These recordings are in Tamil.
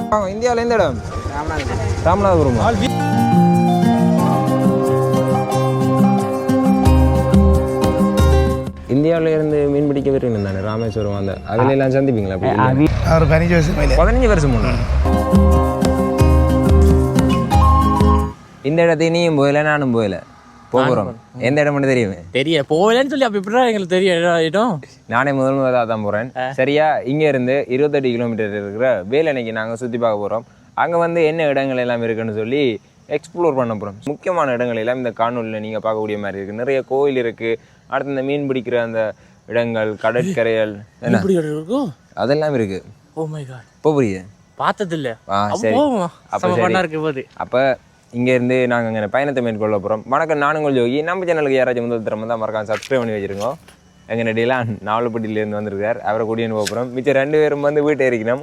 இந்தியாவில் எந்த இடம்? ராமநாதபுரம். இந்தியாவில இருந்து மீன் பிடிக்க வரணும் தானே ராமேஸ்வரம் அந்த அதுல எல்லாம் சந்திப்பீங்களா? 15 வருஷம் முன்னாடி. இந்த இடத்தை நீயும் போயில நானும் போயில போகிறோம். எந்த இடம் மட்டும் தெரியுமே போகலன்னு சொல்லி அப்ப இப்படிதான் எங்களுக்கு தெரியும். நானே முதல்ல தான் போறேன். சரியா, இங்க இருந்து 28 கிலோமீட்டர் இருக்கிற வேலணைக்கு நாங்க சுத்தி பார்க்க போறோம். அங்க வந்து என்ன இடங்கள் எல்லாம் இருக்குன்னு சொல்லி எக்ஸ்ப்ளோர் பண்ண போறோம். முக்கியமான இடங்கள் எல்லாம் இந்த காணொலியில் நீங்க பார்க்கக்கூடிய மாதிரி இருக்கு. நிறைய கோயில் இருக்கு. அடுத்து இந்த மீன் பிடிக்கிற அந்த இடங்கள், கடற்கரைகள் அதெல்லாம் இருக்கு. இப்போ புரியுது பார்த்ததில்ல. அப்ப இங்க இருந்து நாங்க இங்கே பயணத்தை மேற்கொள்ள போறோம். வணக்கம், நானும் உங்கள் ஜோகி. நம்ம சேனலுக்கு யாராச்சும் முதல் தரமா தான் மறக்காம சப்ஸ்கிரைப் பண்ணி வச்சிருக்கோம். எங்க டிலான் நாவலப்பட்டியிலேருந்து வந்திருக்காரு. அவரை கூட்டின்னு போகிறோம். மிச்சம் 2 பேரும் வந்து வீட்டை இருக்கணும்.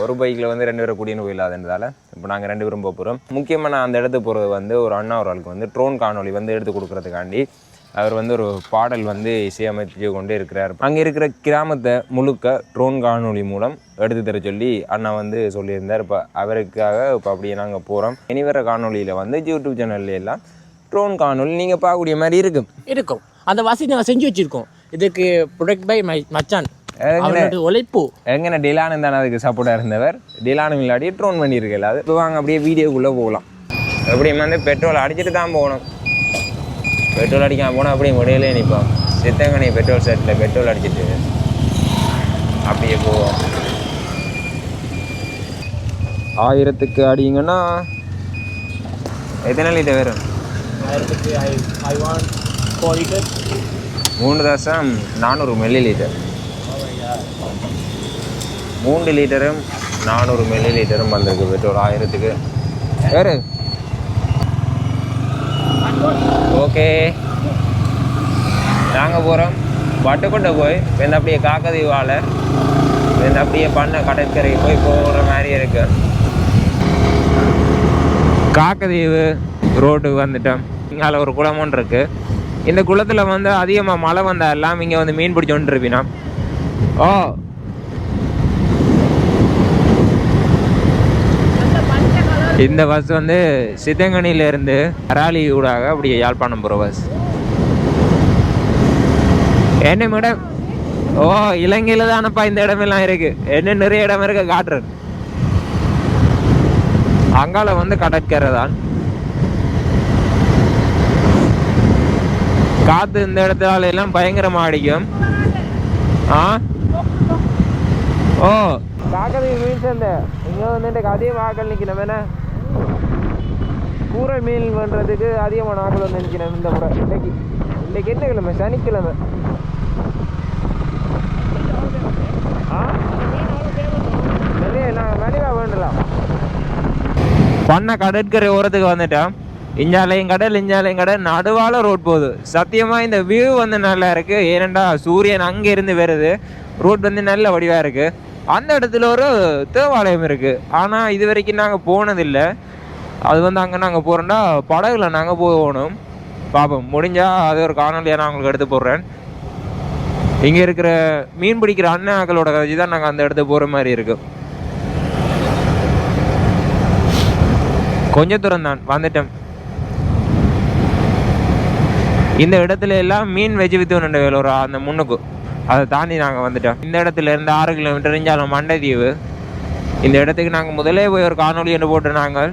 ஒரு பைக்கில் வந்து 2 பேரை கூட்டின்னு போயிடலாதுன்றதால இப்போ நாங்கள் 2 பேரும் போகிறோம். முக்கியமாக நான் அந்த இடத்துக்கு போகிறது வந்து ஒரு அண்ணா ஒரு ஆளுக்கு வந்து ட்ரோன் காணொலி வந்து எடுத்து கொடுக்குறதுக்காண்டி அவர் வந்து ஒரு பாடல் வந்து இசையமைச்சு கொண்டே இருக்கிறார். அங்கே இருக்கிற கிராமத்தை முழுக்க ட்ரோன் காணொலி மூலம் எடுத்து தர சொல்லி அண்ணா வந்து சொல்லியிருந்தார். இப்போ அவருக்காக இப்போ அப்படியே நாங்கள் போகிறோம். இனி வர காணொலியில் வந்து யூடியூப் சேனல்ல எல்லாம் ட்ரோன் காணொலி நீங்கள் பார்க்கக்கூடிய மாதிரி இருக்கும். அந்த வசதி நாங்கள் செஞ்சு வச்சிருக்கோம். இதுக்கு ப்ரொடக்ட் பை மச்சான் உழைப்பு. எங்கன்னா டிலானு தானே அதுக்கு சப்போர்ட்டாக இருந்தவர். டிலானு இல்லாடி ட்ரோன் பண்ணியிருக்கல. அது இப்போ வாங்க அப்படியே வீடியோக்குள்ளே போகலாம். எப்படியும் வந்து பெட்ரோல் அடிச்சுட்டு தான் போகணும். பெட்ரோல் அடிக்காமல் போனால் அப்படியே முடியலே நிற்போம். சித்தங்கனி பெட்ரோல் செட்டில் பெட்ரோல் அடிச்சுட்டு அப்படியே போவோம். 1000க்கு அடிங்கன்னா எத்தனை லிட்டர் வரும்? 3.400 மில்லி லிட்டர். 3 லிட்டரும் 400 மில்லி லிட்டரும் வந்திருக்கு பெட்ரோல் 1000க்கு. வேறு ஓகே, நாங்கள் போகிறோம். வட்டுக்கொண்டை போய் வெந்த அப்படியே காக்கதீவால் வெந்த அப்படியே பண்ண கடற்கரை போய் போகிற மாதிரி இருக்கு. காக்கதீவு ரோட்டுக்கு வந்துட்டோம். இங்கால ஒரு குளம் ஒன்று இருக்கு. இந்த குளத்தில் வந்து அதிகமாக மழை வந்தால் எல்லாம் இங்கே வந்து மீன் பிடிச்சோன்னு இருப்பீனா. இந்த பஸ் வந்து சித்தங்கனியிலேருந்து அராலி ஊடாக அப்படியே யாழ்ப்பாணம் போகிற பஸ். என்ன மேடம்? இலங்கையில் தானப்பா இந்த இடமெல்லாம் இருக்கு. என்ன நிறைய இடம் இருக்க காட்டுறேன். அங்கால வந்து கடற்கரை தான். காற்று இந்த இடத்துல எல்லாம் பயங்கரமாக அடிக்கும். காக்கதி மீன்ஸ் அந்த இங்கே வந்துட்டு அதிகமாக ஆக்கள் நிற்கணும். வேணா கூரை மீன் பண்ணுறதுக்கு அதிகமான ஆக்கள் வந்து நிற்கணும். இந்த முறை இன்றைக்கு என்ன கிழமை? சனிக்கிழமை. நிறைய நாங்கள் வடிவாக வேண்டலாம். பண்ண கடற்கரை ஓரத்துக்கு வந்துட்டோம். இஞ்சாலையும் கடல் நடுவால ரோட் போகுது. சத்தியமாக இந்த வியூ வந்து நல்லா இருக்குது. ஏனெண்டா சூரியன் அங்கே இருந்து வருது. ரோட் வந்து நல்ல வடிவாக இருக்குது. அந்த இடத்துல ஒரு தேவாலயம் இருக்குது. ஆனால் இது வரைக்கும் நாங்கள் போனதில்லை. அது வந்து அங்கே நாங்கள் போகிறோம்னா படகுல நாங்கள் போகணும். பார்ப்போம், முடிஞ்சால் அது ஒரு காணொலியாக நான் உங்களுக்கு எடுத்து போடுறேன். இங்கே இருக்கிற மீன் பிடிக்கிற அண்ணாக்களோட கதை தான் நாங்கள் அந்த இடத்துக்கு போகிற மாதிரி இருக்கும். கொஞ்சம் தூரம் தான் வந்துட்டோம். இந்த இடத்துல எல்லாம் மீன் வெஜ் வித்து ஒன்று ஒரு அந்த முன்னுக்கு அதை தாண்டி நாங்கள் வந்துட்டோம். இந்த இடத்துல இருந்து 6 கிலோமீட்டர் இருந்தாலும் மண்டைதீவு. இந்த இடத்துக்கு நாங்கள் முதலே போய் ஒரு காணொலி என்று போட்டு நாங்கள்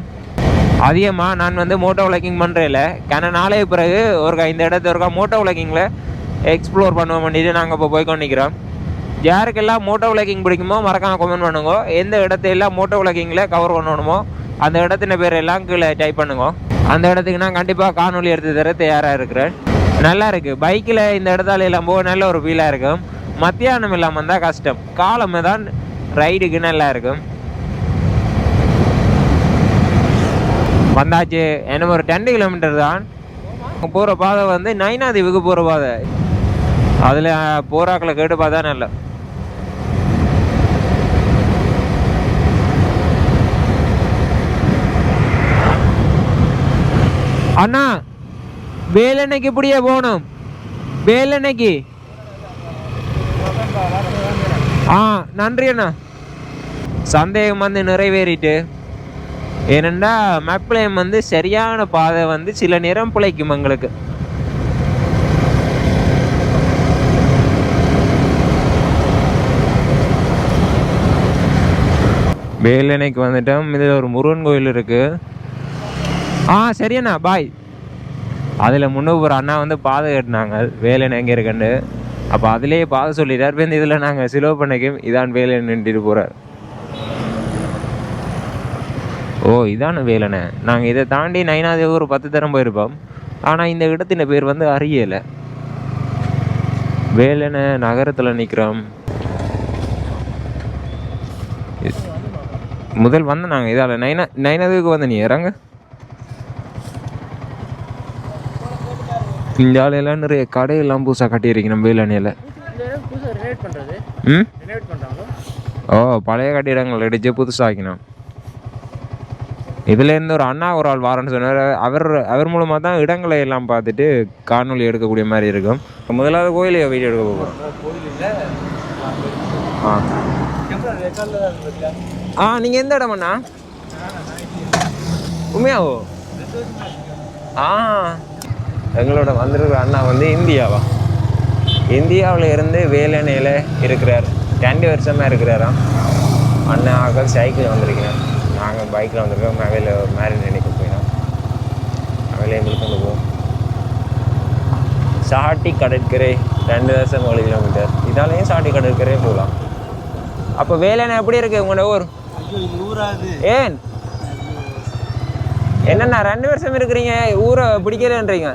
அதிகமாக நான் வந்து மோட்டோ விளாக்கிங் பண்ணுறேன். நாளைய பிறகு இந்த இடத்த ஒருக்கா மோட்டோ விளாக்கிங்கில் எக்ஸ்ப்ளோர் பண்ணுவோம் பண்ணிட்டு நாங்கள் இப்போ போய் கொண்டிருக்கிறோம். யாருக்கெல்லாம் மோட்டோ விளாக்கிங் பிடிக்குமோ மறக்காம கமெண்ட் பண்ணுங்க. எந்த இடத்தையெல்லாம் மோட்டோ விளாக்கிங்கில் கவர் பண்ணணுமோ அந்த இடத்தின பேர் எல்லாம் கீழே டைப் பண்ணுங்க. அந்த இடத்துக்கு நான் கண்டிப்பாக காணொலி எடுத்து தர தயாராக இருக்கிறேன். நல்லா இருக்குது. பைக்கில் இந்த இடத்தால எல்லாம் போக நல்ல ஒரு ஃபீலாக இருக்கும். மத்தியானம் இல்லாமல் இருந்தால் கஷ்டம். காலமே தான் ரைடுக்கு நல்லா இருக்கும். வந்தாச்சு. என்ன ஒரு 10 கிலோமீட்டர் தான் போகிற பாதை வந்து நைனாதீவுக்கு போகிற பாதை. அதில் போராக்களை கேட்டு பார்த்தா நல்ல. அண்ணா வேலனைக்கு இப்படியே போகணும். வேலனைக்கு நன்றி அண்ணா. சந்தேகம் வந்து நிறைவேறிட்டு. ஏனெண்டா மேப்லேயும் வந்து சரியான பாதை வந்து சில நேரம் பிழைக்கும் எங்களுக்கு. வேலனைக்கு வந்துட்டோம். இதில் ஒரு முருகன் கோயில் இருக்குது. சரியண்ணா பாய். அதில் முன்னூறு ஒரு அண்ணா வந்து பாதை கட்டினாங்க வேலனை எங்கே இருக்குன்னு. அப்போ அதிலேயே பாதை சொல்லிட்டார். இப்போ இதில் நாங்கள் சிலவு பண்ணிக்கும் இதான் வேலனை நின்றுட்டு போகிறார். இதான வேலனை. நாங்கள் இதை தாண்டி நைனாதே ஒரு 10 தரம் போயிருப்போம். ஆனால் இந்த இடத்தின் பேர் வந்து அறியலை. வேலனை நகரத்தில் நிற்கிறோம். முதல் வந்து நாங்கள் இதால் நைனாதுக்கு வந்து நீ இறங்க. இந்த ஆளையெல்லாம் நிறைய கடையெல்லாம் புதுசாக கட்டியிருக்கணும் வேலனையில். பழைய கட்டிடங்கள் அடித்து புதுசாகினோம். இதுலேருந்து ஒரு அண்ணா ஒரு ஆள் வாரன்னு சொன்னார். அவர் மூலமாக தான் இடங்களை எல்லாம் பார்த்துட்டு காணொலி எடுக்கக்கூடிய மாதிரி இருக்கும். முதலாவது கோயிலையோ வீடியோ எடுக்க போகிறோம். நீங்கள் எந்த இடமண்ணா? உண்மையாவோ? எங்களோட வந்திருக்கிற அண்ணா வந்து இந்தியாவில் இருந்து வேலனையில் இருக்கிறார். 2 வருஷமாக இருக்கிறாராம். அண்ணாக்கள் சைக்கிள் வந்திருக்கிறேன். நாங்கள் பைக்கில் வந்திருக்கோம். அவையில் ஒரு மாதிரி நினைக்க போயிடும். அவையில் எங்களுக்கு வந்து போவோம். சாட்டி கடற்கரை 2.7 கிலோமீட்டர். இதாலேயும் சாட்டி கடற்கரை போகலாம். அப்போ வேலனை எப்படி இருக்கு உங்களோட ஊர்? ஏன் என்னண்ணா 2 வருஷம் இருக்கிறீங்க, ஊரை பிடிக்கிறேன்றீங்க?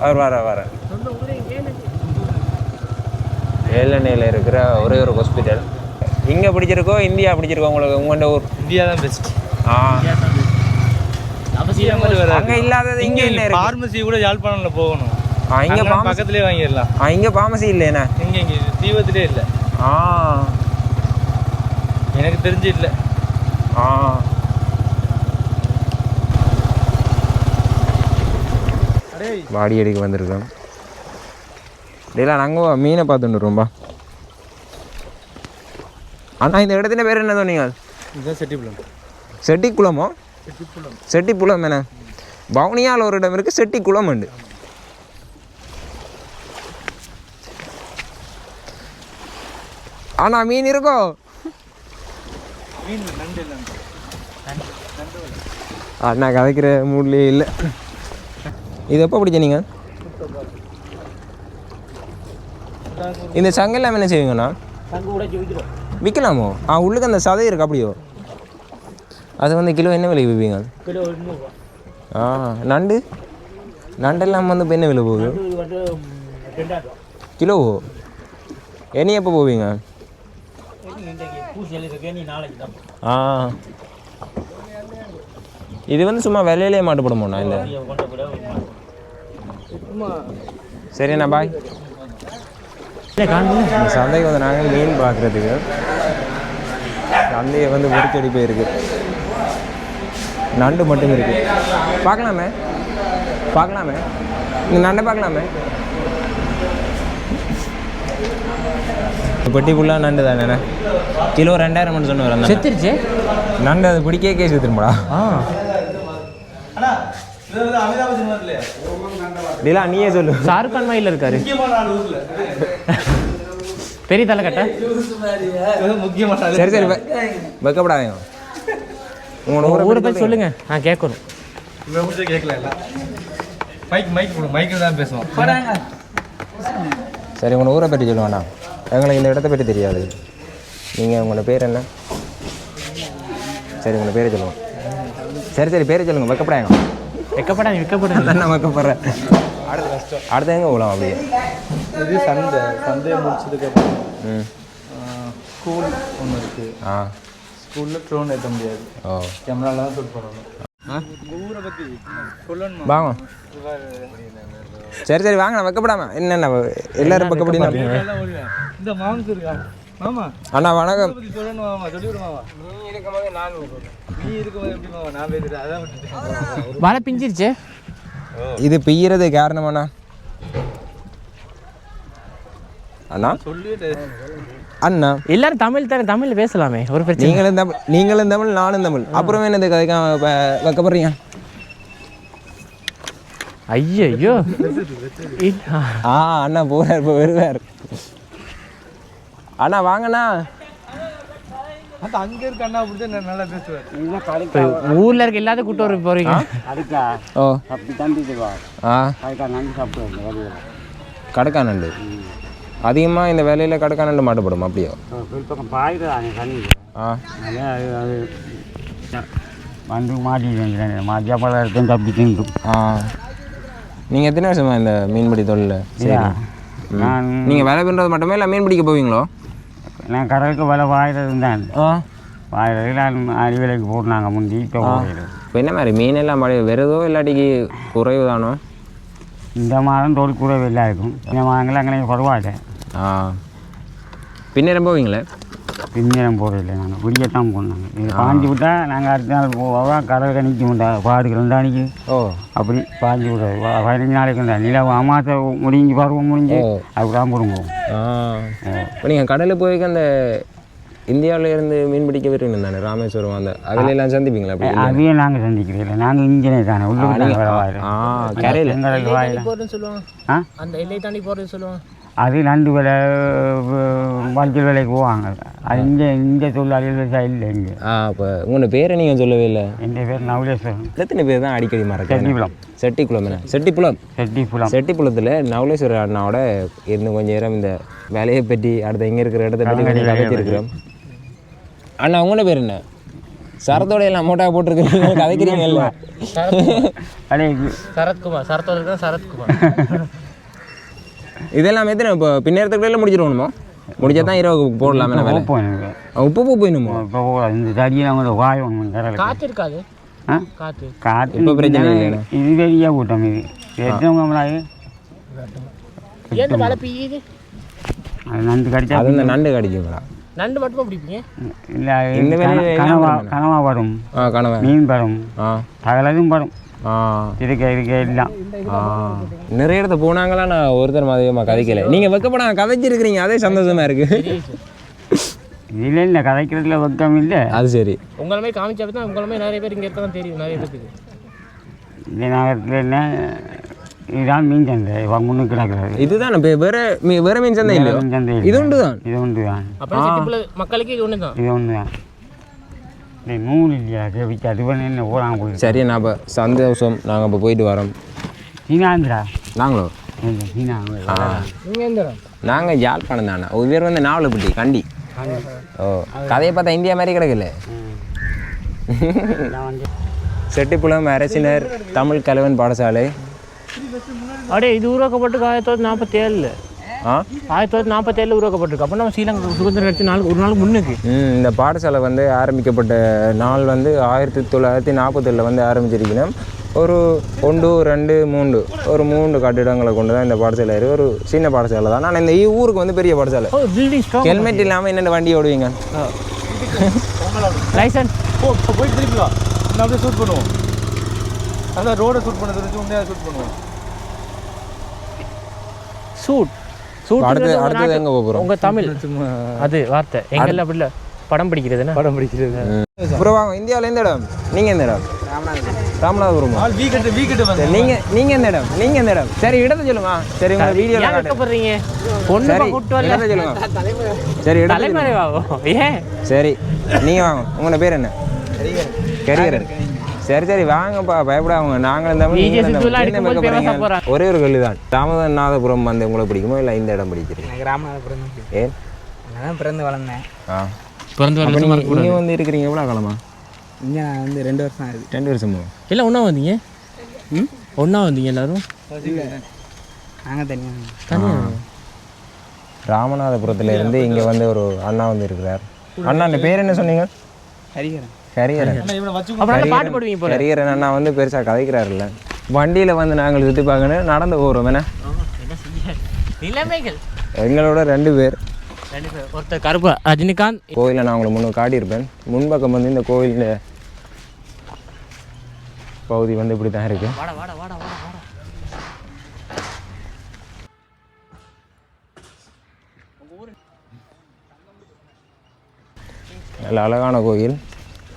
அவர் வர வேலனையில் இருக்கிற ஒரே ஒரு ஹாஸ்பிட்டல் இங்கே பிடிச்சிருக்கோ இந்தியா பிடிச்சிருக்கோ உங்களுக்கு? உங்களோட ஊர் இந்தியா தான் பெஸ்ட். அங்கே இல்லாதது இங்கே இல்லை. ஃபார்மசி கூட யாழ்ப்பாணம்ல போகணும். இங்கே பக்கத்துலேயே வாங்கிடலாம். இங்கே ஃபார்மசி இல்லைண்ணா. இங்கே தீபத்திலே இல்லை. எனக்கு தெரிஞ்சு இல்லை. வாடி அடிக்க வந்திருக்கோம். இல்லை நாங்கள் மீனை பார்த்துட்டுருவோம்பா. அண்ணா இந்த இடத்துல பேர் என்ன சொன்னீங்க? செட்டிக்குளமோ? செட்டிக்குளம் என்ன? பவுனியால் ஒரு இடம் இருக்குது, செட்டிக்குளம் உண்டு. அண்ணா மீன் இருக்கோ? அண்ணா கதைக்கிற மூட்லேயே இல்லை. இது எப்போ பிடிச்ச நீங்கள்? இந்த சங்கெல்லாம் என்ன செய்வீங்கண்ணா? விற்கலாமோ? உள்ளுக்கு அந்த சதை இருக்கு அப்படியோ? அது வந்து கிலோ என்ன விலை விற்பீங்க? நண்டு நண்டெல்லாம் வந்து இப்போ என்ன விலை போகுது கிலோவோ? இனி எப்போ போவீங்க? இது வந்து சும்மா விலையிலே மாட்டுப்படுமோண்ணா? இல்லை சரிண்ணா பாய். சந்தைக்கு வந்து நாங்கள் மீன் பார்க்குறதுக்கு சந்தையை வந்து பொறிச்சடி போயிருக்கு. நண்டு மட்டும் இருக்குது. பார்க்கலாமே நீங்கள் நண்டை பார்க்கலாமே. பெட்டி ஃபுல்லாக நண்டு தானே. கிலோ 2000 மட்டும் சொன்ன வரேன். செத்துருச்சு நண்டு. அது பிடிக்கே செத்துருமாடா? டீலா நீயே சொல்லு. ஷாருக் கான் மயில இருக்காரு. பெரிய தலைக்கட்ட முக்கியமான. சரி வைக்கப்படாதீங்க. உங்களோட ஊரை பற்றி சொல்லுங்க. கேட்கணும். மைக்கில் தான் பேசுவோம். சரி உங்களோட ஊரை பற்றி சொல்லுவேண்ணா. எங்களுக்கு இந்த இடத்த பற்றி தெரியாது. நீங்கள் உங்களோட பேர் என்ன? சரி உங்களோட பேரை சொல்லுவோம். சரி பேரை சொல்லுங்கள். வைக்கப்படாங்க. நான் வைக்கப்படுறேன். அடுத்த எங்கே போகலாம்? அப்படியே இது சந்தையை முடிச்சதுக்கப்புறம் ஸ்கூல் ஒன்று இருக்குது. ஸ்கூலில் ட்ரோன் ஏற்ற முடியாது. கேமராவில் தான் ஷூட் பண்ணணும். ஊரை பற்றி சொல்லணும். வாங்க. சரி வாங்க. நான் வைக்கப்படாம என்னென்ன எல்லாரும் வைக்கப்படினா இந்த மாமன் இருக்கா? மாமா அண்ணா வணக்கம். சொல்லணும் மாமா. சொல்லிவிடு மாமா. நீ இருக்கும்போது நான் நீ இருக்கும்போது எப்படி மாமா நான் பேசுகிறேன். அதான் விட்டுட்டேன். மழை பிஞ்சிருச்சு. இது பெய்யறது காரணமாண்ணா அண்ணா சொல்லிட்டு அண்ணா எல்லாரும் தமிழ் தானே, தமிழ்ல பேசலாமே, ஒரு பிரச்சனை. நீங்களும் தமிழ் நானும் தமிழ், அப்புறம் என்னது வைக்கப்படுறீங்க? ஐயோ அண்ணா போறார், இப்போ வருவார். அண்ணா வாங்கண்ணா. அந்த அங்க இருக்க அண்ணா அப்படி நல்லா பேசுவார். ஊர்ல இருக்க எல்லாத்தையும் கூட்டு வர போறீங்க. ஓ அப்படி தந்துடுவா அதுக்காக நண்டு சாப்பிடுவாங்க. கடக்கா நண்டு அதிகமாக இந்த வேலையில் கடக்கா நண்டு மாட்டுப்படும் அப்படியோ? பக்கம் பாயிடுறாங்க தண்ணி. அது வந்து மாட்டிட்டு மாட்டியாப்பழம் இருக்கும் தப்பி தின்னும். நீங்கள் எத்தனை வருஷமா இந்த மீன்பிடி தொழில்? நான் நீங்கள் வேலை பண்ணுறது மட்டுமே இல்லை மீன் பிடிக்க போவீங்களோ? நான் கடலுக்கு வேலை வாயிறது தான். வாயிறது நான் அறிவிலைக்கு போட்டுனாங்க முந்தி. இப்போ இப்போ என்ன மாதிரி மீன் எல்லாம் மழை வெறுதோ இல்லாட்டிக்கு குறைவு தானோ? இந்த மாதம் தோல் குறைவு எல்லாம் இருக்கும். இந்த மாதங்கள் அங்கே பரவாயில்ல. பின்னேரம் போவீங்களே? பின்னேரம் போகிறதில்லை, நாங்கள் விடியத்தான் போனாங்க. இது பாஞ்சு விட்டால் நாங்கள் அடுத்த நாள் போவோம். கடல் கணிக்க மாட்டோம், பாடுக்கு 2 நாளைக்கு. அப்படி பாஞ்சு விடாது. 15 நாளைக்கு இருந்தா நிலவு அமாசை முடிஞ்சு பருவம் முடிஞ்சு அதுதான் போடுவோம். இப்போ நீங்கள் கடலில் போய்க்கு அந்த இந்தியாவில் இருந்து மீன் பிடிக்க வருவீங்க தானே, ராமேஸ்வரம் அந்த அதிலெல்லாம் சந்திப்பீங்களா? அப்படி அதையும் நாங்கள் சந்திக்கிறதில்லை, நாங்கள் இங்கே தானே உள்ளூர் கரையில் சொல்லுவாங்க. அந்த எல்லை தாண்டி போறது சொல்லுவாங்க. அது நண்டு விலை வஞ்சல் விலைக்கு போவாங்க. அது இங்கே தொழிலாளிகள் இல்லை இங்கே. இப்போ உங்களோட பேரை நீங்கள் சொல்லவே இல்லை. என் பேர் நவலேஸ்வரன். எத்தனை பேர் தான் அடிக்கடி மறக்க? செட்டிக்குளம். செட்டிக்குளத்தில் நவலேஸ்வரர் அண்ணாவோட இருந்து கொஞ்சம் நேரம் இந்த வேலையை பற்றி அடுத்த இங்கே இருக்கிற இடத்த பற்றி கொஞ்சம் கதைச்சிருக்கிறோம். அண்ணா உங்களோட பேர் என்ன? சரத்தோட எல்லாம் அமௌண்ட்டாக போட்டிருக்கீங்க, கதைக்கிறீங்க இல்லை? சரத்குமார். சரத்தோட தான் சரத்குமார். இதெல்லாம் எத்தனை இப்போ பின்னேரத்துக்குள்ள முடிச்சிருவோணுமோ? முடிச்சா தான் இரவு போடலாமே. உப்பு போயிடணுமோ? இந்த தடியை நம்ம வாய் ஒன்று காற்று இருக்காது. காற்று இப்போ பிரச்சனை இல்லை. இது பெரிய கூட்டம். இது எத்தவங்களாக ஏன் மழை பெய்யுது? அது நண்டு கடிச்சா அது இந்த நண்டு கடிக்குங்களா? நண்டு மட்டும் பிடிப்பீங்க? இல்லை, இந்த கனவா வரும், கனவா மீன் வரும், சகலதும் வரும். இருக்க எல்லாம் நிறைய இடத்த போனாங்களா? நான் ஒருத்தர் மாதிரியமாக கதைக்கல. நீங்கள் வெக்கப்படாம கதைச்சிருக்கிறீங்க, அதே சந்தோஷமா இருக்கு. இல்லை இல்லை, கதைக்கிறதுல வெக்கம் இல்லை. அது சரி. உங்களுமே காமிச்சா தான் உங்களுமே நிறைய பேர் இங்கே இருக்க தெரியும். நிறைய பேருக்கு இந்த நகரத்தில் என்ன இதுதான் மீன் சந்தை முன்னுக்கு கிடக்கிறது. இதுதான் வேற மீன் சந்தை இல்லை. மீன் சந்தை இது உண்டு தான். இது உண்டு தான். அப்புறம் மக்களுக்கு இது ஒன்று தான். இது ஒன்று தான். நூல் இல்லையா கேவிச்சு அது பண்ணி என்ன போகிறாங்க போய். சரி, நான் இப்போ சந்தோஷம். நாங்கள் இப்போ போயிட்டு வரோம். சீனாந்திரா நாங்களோ? இல்லை, சீனா. நீங்கள் எந்த? நாங்கள் யாழ்ப்பாணம் தானே. உயர் வந்து நாவலப்பட்டி கண்டி. ஓ, கதையை பார்த்தா இந்தியா மாதிரி கிடக்கல. செட்டிப்புலம் அரசினர் தமிழ் கலவன் பாடசாலை. அப்படியே இது உருவாக்கப்பட்டு 1947. 1947 உருவாக்கப்பட்டிருக்கு. அப்போ நம்ம ஸ்ரீலங்கா சுதந்திரம் எடுத்து ஒரு நாளுக்கு முன்னுக்கு. இந்த பாடசாலை வந்து ஆரம்பிக்கப்பட்ட நாள் வந்து 1947 வந்து ஆரம்பிச்சிருக்கணும். ஒரு 1 2 3 ஒரு 3 கட்டிடங்களை கொண்டு தான் இந்த பாடசாலை இருக்குது. ஒரு சின்ன பாடசாலை தான். ஆனால் இந்த ஊருக்கு வந்து பெரிய பாடசாலை. ஹெல்மெட் இல்லாமல் என்னென்ன வண்டி ஓடுவீங்க? லைசன்ஸ் போயிட்டு திருப்பி அப்படியே ஷூட் பண்ணுவோம். அதான் ரோடை ஷூட் பண்ண தெரிஞ்சு உண்மையாக ஷூட் பண்ணுவோம். அடுத்தது எங்கே போகிறோம்? உங்கள் தமிழ் அது வார்த்தை எங்கெல்லாம் அப்படி இல்லை. படம் பிடிக்கிறதுன்னா படம் பிடிக்கிறது. அப்புறம் வாங்க. இந்தியாவில் எந்த இடம்? நீங்கள் எந்த இடம்? ராமநாதபுரம். நீங்கள் எந்த இடம்? நீங்கள் எந்த இடம்? சரி, இடத்த சொல்லுமா. சரி, உங்கள் வீடியோவில் கஷ்டப்படுறீங்க. பொண்ணு கூட்டு வரல சொல்லுங்க. சரி, ஏன்? சரி, நீங்கள் வாங்க. உங்களோட பேர் என்ன? கரியரன். சரி சரி, வாங்கப்பா, பயப்படாங்க. நாங்களும் ஒரே ஒரு கல்லு தான். ராமநாதபுரம் வந்து உங்களுக்கு பிடிக்குமோ இல்லை இந்த இடம் பிடிக்கிறீங்க? எனக்கு ராமநாதபுரம். ஏன்? நான் பிறந்து வளர்ந்தேன். இங்கே வந்து இருக்கிறீங்க எவ்வளோ காலமா? இங்கே நான் வந்து 2 வருஷம் ஆகுது. 2 வருஷமா? இல்லை ஒன்றா வந்தீங்க? ஒன்றா வந்தீங்க எல்லாரும்? இல்லை, நாங்கள் தனியாக. ராமநாதபுரத்தில் இருந்து இங்கே வந்து ஒரு அண்ணா வந்து இருக்கிறார். அண்ணா அந்த பேர் என்ன சொன்னீங்க? ஹரிகரன். ஹரிகரன் அண்ணா வந்து பெருசாக கதைக்கிறாருல்ல. வண்டியில் வந்து நாங்கள் சுற்றி பார்க்கணும், நடந்து போகிறோம். என்ன நிலைமைகள்? எங்களோட 2 பேர். ஒருத்தர் கருப்பு ரஜினிகாந்த். கோயிலை நான் உங்களுக்கு முன்னே காட்டியிருப்பேன். முன்பக்கம் வந்து இந்த கோயிலில் பகுதி வந்து இப்படி தான் இருக்கு. நல்ல அழகான கோயில்.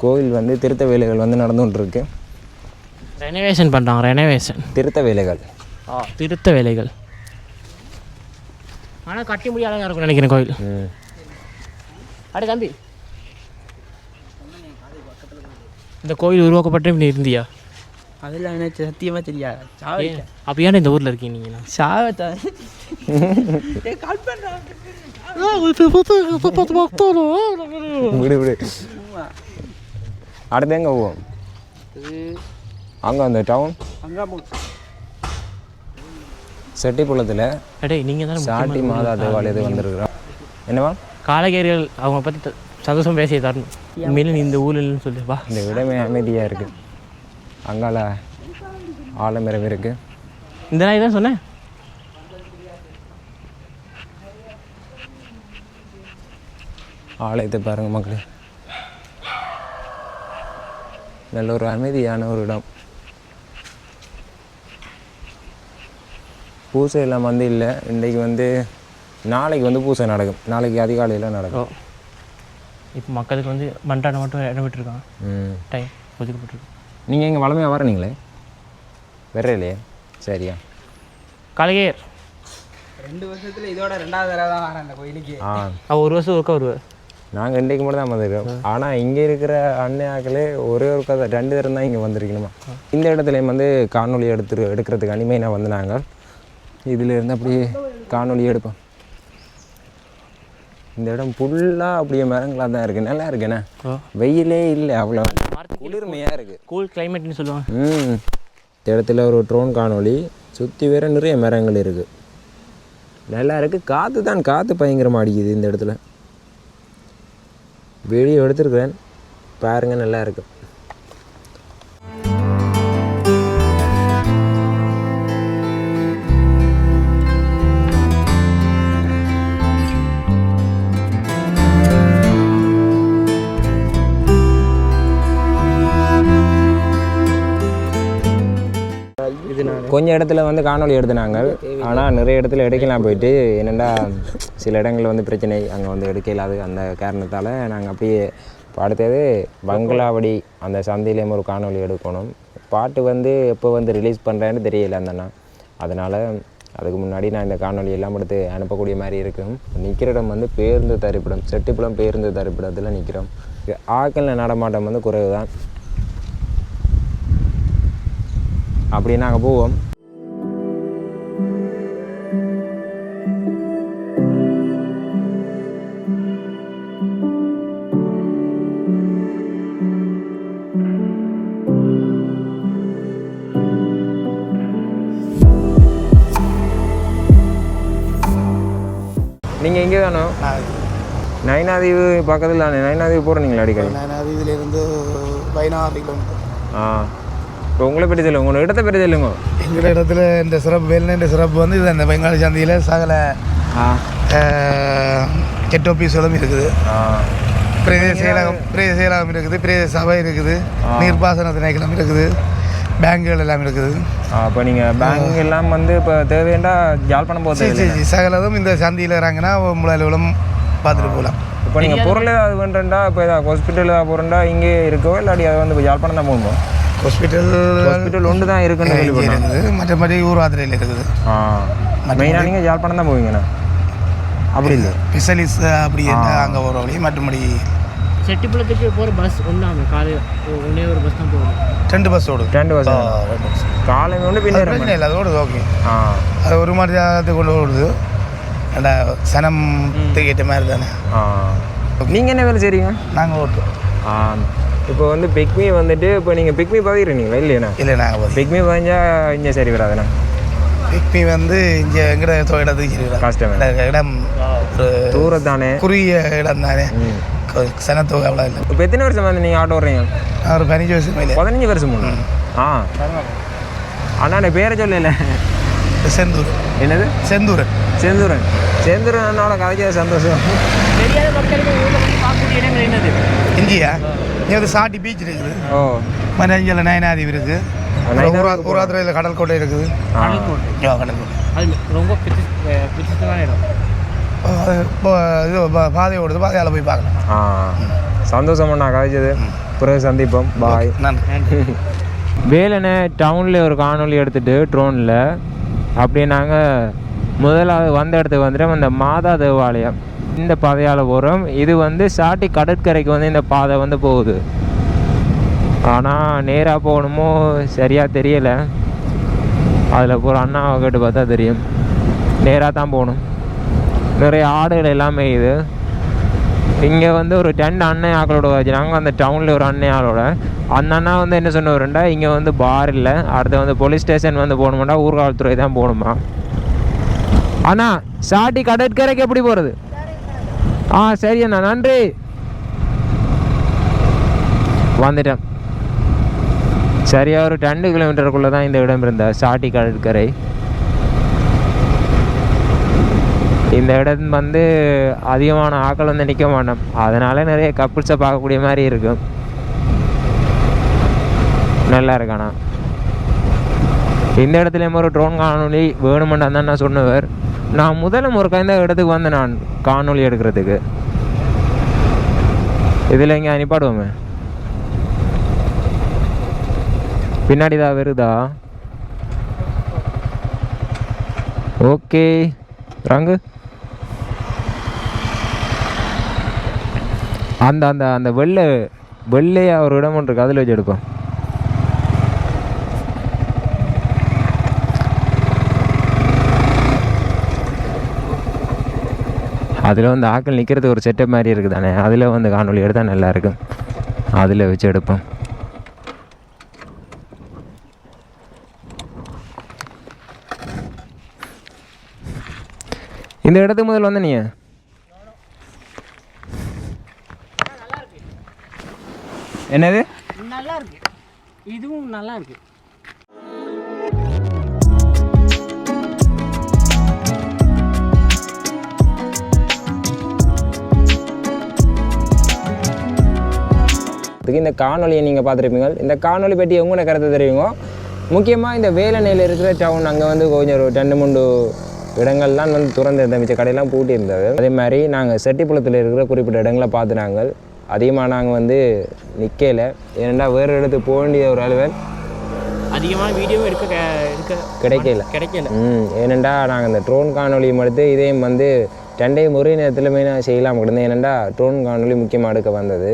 கோயில் வந்து திருத்த வேலைகள் வந்து நடந்துகிட்ருக்கு. ரெனோவேஷன் பண்ணுறாங்க. ரெனோவேஷன் திருத்த வேலைகள். திருத்த வேலைகள். ஆனால் கட்டி முடிய அழகாக இருக்கும்னு நினைக்கிறேன் கோயில். அடே தம்பி, இந்த கோயில் உருவாக்கப்பட்டு இப்படி இருந்தியா? அதெல்லாம் எனக்கு சத்தியமாக தெரியாது. அப்போ ஏன்னா இந்த ஊரில் இருக்கீங்க நீங்களா? விடு விடு. அடுத்து எங்கே போவோம்? அங்கே அந்த டவுன் செட்டிப்புலத்தில் அடே நீங்கள் தான் சாட்டி மாதா தேவாலயத்துக்கு வந்திருக்கிறோம். என்னவா காலகேரிகள் அவங்க பற்றி சந்தோஷம் பேசிய தரணும். உண்மையில இந்த ஊரில்னு சொல்லி வா. இந்த இடமே அமைதியாக இருக்குது. அங்கால ஆலமரம் இருக்குது. இந்த நாய் தான் சொன்னேன். ஆலயத்தை பாருங்கள் மக்களே. நல்ல ஒரு அமைதியான ஒரு இடம். பூசை எல்லாம் வந்து இல்லை. இன்றைக்கு வந்து நாளைக்கு வந்து பூசை நடக்கும். நாளைக்கு அதிகாலையில் நடக்கும். இப்போ மக்களுக்கு வந்து மண்டான மட்டும் இடம் விட்டுருக்காங்க. டைம் ஒதுக்கப்பட்டிருக்கு. நீங்கள் இங்கே வளமையாக வரீங்களே? வேற இல்லையே? சரியா? காலகேர் 2 வருஷத்தில் இதோட 2வது தடவை தான் வரேன் அந்த கோயிலுக்கு. ஒரு வருஷம் ஒருக்கா வருவேன். நாங்கள் இன்றைக்கு மட்டும் தான் வந்திருக்கோம். ஆனால் இங்கே இருக்கிற அண்ணையாக்களே ஒரே ஒரு கதை 2 தரம் தான் இங்கே வந்திருக்கணுமா. இந்த இடத்துலையும் வந்து காணொலி எடுக்கிறதுக்கு அனிமையாக வந்து நாங்கள் இதில் இருந்து அப்படியே காணொலி எடுப்போம். இந்த இடம் ஃபுல்லாக அப்படியே மரங்களாக தான் இருக்குது. நல்லா இருக்குண்ணே. வெயிலே இல்லை, அவ்வளோ குளிர்மையாக இருக்குது. கூல் கிளைமேட்னு சொல்லுவாங்க. இந்த இடத்துல ஒரு ட்ரோன் காணொலி. சுற்றி வேறு நிறைய மரங்கள் இருக்குது. நல்லா இருக்குது. காற்று தான், காற்று பயங்கரமாக அடிக்குது இந்த இடத்துல. வீடியோ எடுத்துருக்கிறேன் பாருங்கள், நல்லா இருக்கு. கொஞ்சம் இடத்துல வந்து காணொலி எடுத்துனாங்க. ஆனால் நிறைய இடத்துல எடுக்கலாம் போயிட்டு என்னென்னா சில இடங்களில் வந்து பிரச்சனை, அங்கே வந்து எடுக்கலாது. அந்த காரணத்தால் நாங்கள் அப்படியே அடுத்தது பங்களாவடி அந்த சந்தையிலேயும் ஒரு காணொலி எடுக்கணும். பாட்டு வந்து எப்போ வந்து ரிலீஸ் பண்ணுறேன்னு தெரியல அந்த அண்ணா. அதனால் அதுக்கு முன்னாடி நான் இந்த காணொலி எல்லாம் எடுத்து அனுப்பக்கூடிய மாதிரி இருக்கும். நிற்கிற இடம் வந்து பேருந்து தரிப்பிடம், செட்டிப்புலம் பேருந்து தரிப்பிடத்தில் நிற்கிறோம். ஆக்கள் நடமாட்டம் வந்து குறைவு தான். அப்படியே நாங்கள் போவோம். நீங்கள் எங்கே தானோ? நயனாதீவு பக்கத்தில் தானே? நயனாதீவு போகிறீங்களா அடிக்கடி? நயனாதீவிலேருந்து 16 கிலோமீட்டர். இப்போ உங்களை பற்றி சொல்லுங்க, உங்களோட இடத்தை பற்றி சொல்லுங்க. எங்கள் இடத்துல இந்த சிறப்பு வேலை சிறப்பு வந்து இது அந்த பெங்காலி சந்தையில் சகல ஹெட் ஆஃபீஸுகளும் இருக்குது. பிரதேச செயலகம் இருக்குது, பிரதேச சபை இருக்குது, நீர்ப்பாசன திணைக்களம் இருக்குது, பேங்குகள் எல்லாம் இருக்குது. அப்போ நீங்கள் பேங்க் எல்லாம் வந்து இப்போ தேவையாண்டா யாழ்ப்பாணம் போகிறது சகலதும் இந்த சந்தையில் இறங்கினா முளையிலும் பார்த்துட்டு போகலாம். இப்போ நீங்கள் பொருள் ஏதாவது வேண்டுண்டா, இப்போ ஏதாவது ஹாஸ்பிட்டல் ஏதாவது போகிறண்டா இங்கே இருக்கோ இல்லாட்டி அதை வந்து யாழ்ப்பாணம் தான் போகணும்? ஹாஸ்பிட்டல் ஒன்று தான் இருக்குன்னு இருக்குது, மற்றபடி ஊர்வாத்திரையில் இருக்குது. மெயினாக நீங்கள் யாழ்ப்பாணம் தான் போவீங்கண்ணா? அப்படி இல்லை, ஸ்பெஷலிஸ்ட் அப்படி அங்கே போகிற வழி. மற்றபடி செட்டிப்புலத்துக்கு போகிற பஸ் ஒன்றாங்க. காலையில் ஒன்றே ஒரு பஸ் தான் போகுது. 2 பஸ் ஓடுது. 2 பஸ் காலையில் ஒன்று பின்னாடி இல்லை, அது ஓடுது. ஓகே, அது ஒரு மாதிரி நேரத்துக்கு கொண்டு ஓடுது. நல்லா சனம் ஏற்ற மாதிரி தானே. நீங்கள் என்ன வேலை செய்கிறீங்க? நாங்கள் ஓட்டுறோம். இப்போ வந்து பிக்மி வந்துட்டு இப்போ நீங்கள் பிக்மி பதிக்கிறீங்களா? இல்லையா? இல்லை, நாங்கள் பிக்மி பதிஞ்சா இங்கே சரி வராதுண்ணா. பிக்மி வந்து இங்கே எங்கட இடத்துக்கு சரி வராது. கஷ்டம். இடம் ஒரு தூரம் தானே, குறுகிய இடம் தானே, சனத்தொகை அவ்வளோ இல்லை. இப்போ எத்தனை வருஷம் வந்து நீங்கள் ஆட்டோ ஓடுறீங்க? ஒரு 15 வருஷம் இல்லை. 15 வருஷம் முன்னே. அண்ணா பேரை சொல்லல. செந்தூர். என்னது? செந்தூரன். செந்தூரன். செந்தூரன் அண்ணாவோட கதைக்கு சந்தோஷம். தெரியாத மக்களுக்கு பார்க்கக்கூடிய இடங்கள் என்னது? இங்கேயா? இங்கே வந்து சாட்டி பீச் இருக்குது. மஞ்சள் நயனாதீவு இருக்குது. ஊராத்திரையில் கடல் கோட்டை இருக்குது. அது ரொம்ப பிடிச்சமான இடம். இது பாதை ஓடுது, பாதையால் போய் பார்க்கலாம். சந்தோஷமா நான் கதைச்சது பிறகு சந்திப்போம் பாய் நன்றி. வேலனை டவுனில் ஒரு காணொலி எடுத்துகிட்டு ட்ரோனில் அப்படியே நாங்கள் முதலாவது வந்த இடத்துக்கு வந்துட்டோம். அந்த மாதா தேவாலயம் இந்த பாதையால் போகிறோம். இது வந்து சாட்டி கடற்கரைக்கு வந்து இந்த பாதை வந்து போகுது. ஆனால் நேராக போகணுமோ சரியாக தெரியலை. அதில் போகிற அண்ணாவை கேட்டு பார்த்தா தெரியும். நேராக தான் போகணும். நிறைய ஆடுகள் எல்லாமே இது. இங்கே வந்து ஒரு 2 அண்ணன் ஆக்களோட வச்சுருக்காங்க. அந்த டவுனில் ஒரு அண்ணன் ஆளோட அந்த அண்ணா வந்து என்ன சொன்னவருண்டா, இங்கே வந்து பார் இல்லை, அடுத்து வந்து போலீஸ் ஸ்டேஷன் வந்து போகணுமாண்டா, ஊர்காவல்துறை தான் போகணுமா. அண்ணா சாட்டி கடற்கரைக்கு எப்படி போகிறது? சரி அண்ணா நன்றி. வந்துட்டேன். சரியாக ஒரு 2 கிலோமீட்டருக்குள்ளே தான் இந்த இடம் இருந்தா சாட்டி கடற்கரை. இந்த இடம் வந்து அதிகமான ஆக்கள் வந்து நிற்க மாட்டோம். அதனால நிறைய கப்புள்ஸை பார்க்கக்கூடிய மாதிரி இருக்கும். நல்லா இருக்காண்ணா. இந்த இடத்துலையும் ஒரு ட்ரோன் காணொலி வேணுமெண்டா தான் நான் சொன்னவர். நான் முதல்ல ஒரு இந்த இடத்துக்கு வந்தேன் நான் காணொலி எடுக்கிறதுக்கு. இதில் எங்கே அனுப்பாடுவோமே பின்னாடி தான் வருதா? ஓகே ராங்கு அந்த அந்த அந்த வெள்ளையாக ஒரு இடம் ஒன்று இருக்குது, அதில் வச்சு எடுப்போம். அதில் வந்து ஆக்கள் நிற்கிறதுக்கு ஒரு செட்டப் மாதிரி இருக்குது தானே, அதில் வந்து காணொலி எடுத்தால் நல்லாயிருக்கும். அதில் வச்சு எடுப்போம். இந்த இடத்துக்கு முதல்ல வந்த நீ என்னது நல்லா இருக்கு, இதுவும் நல்லா இருக்கு. இந்த காணொலியை நீங்கள் பார்த்துருப்பீங்க. இந்த காணொலி பற்றி உங்களோட கருத்து தெரியுங்க. முக்கியமாக இந்த வேலனையில் இருக்கிற டவுன் அங்கே வந்து கொஞ்சம் ஒரு 2-3 இடங்கள்லாம் வந்து திறந்து இருந்த மிச்ச கடையெல்லாம் பூட்டி இருந்தது. அதே மாதிரி நாங்கள் செட்டிப்புளத்தில் இருக்கிற குறிப்பிட்ட இடங்களை பார்த்து நாங்கள் அதிகமாக நாங்கள் வந்து நிற்கலை. ஏன்னா வேறு இடத்துக்கு போக வேண்டிய ஒரு அளவில் அதிகமாக வீடியோ கிடைக்கல. ஏனெண்டா நாங்கள் இந்த ட்ரோன் காணொலியும் எடுத்து இதையும் வந்து 2 ஒரே நேரத்திலுமே நான் செய்யலாம் கிடந்தேன். ஏனெண்டா ட்ரோன் காணொலி முக்கியமாக எடுக்க வந்தது.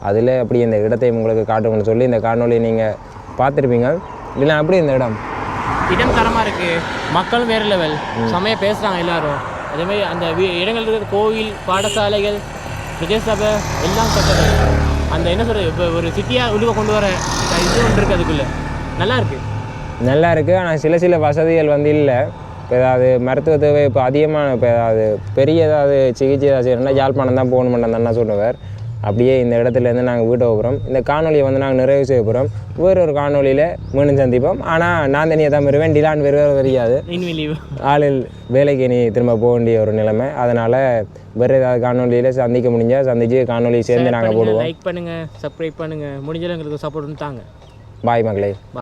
அதில் அப்படி இந்த இடத்தை உங்களுக்கு காட்டணும்னு சொல்லி இந்த காணொலியை நீங்கள் பார்த்துருப்பீங்க. இல்லைனா அப்படி இந்த இடம் தரமாக இருக்குது. மக்களும் வேறு லெவல் செம்மையாக பேசுகிறாங்க எல்லோரும். அதேமாதிரி அந்த இடங்கள் இருக்கிற கோவில், பாடசாலைகள், பிரதேச சபை எல்லாம் கட்டது. அந்த என்ன சொல்கிறது, இப்போ ஒரு சிட்டியாக உள்ள கொண்டு வர இது ஒன்று இருக்குது. அதுக்குள்ளே நல்லா இருக்குது. ஆனால் சில வசதிகள் வந்து இல்லை. இப்போ ஏதாவது மருத்துவ தேவை இப்போ அதிகமாக இப்போ ஏதாவது பெரிய ஏதாவது சிகிச்சை ஏதாவது செய்யணும்னா யாழ்ப்பாணம் தான் போகணுமென்னு தான் சொன்னவர். அப்படியே இந்த இடத்துலேருந்து நாங்கள் வீட்டை போகிறோம். இந்த காணொலியை வந்து நாங்கள் நிறைவு செய்ய போகிறோம். வேறொரு காணொலியில் மீண்டும் சந்திப்போம். ஆனால் நான் தனியாக தான் வருவேன். டிலான் வேறு தெரியாது. ஆளில் வேலைக்கு நீ திரும்ப போக வேண்டிய ஒரு நிலைமை. அதனால் வேறு ஏதாவது காணொலியில் சந்திக்க முடிஞ்சால் சந்தித்து காணொலி சேர்ந்து நாங்கள் போடுவோம். லைக் பண்ணுங்கள், சப்ஸ்கிரைப் பண்ணுங்கள், முடிஞ்சளவு எங்களுக்கு சப்போர்ட் தாங்க. பாய் மக்களே.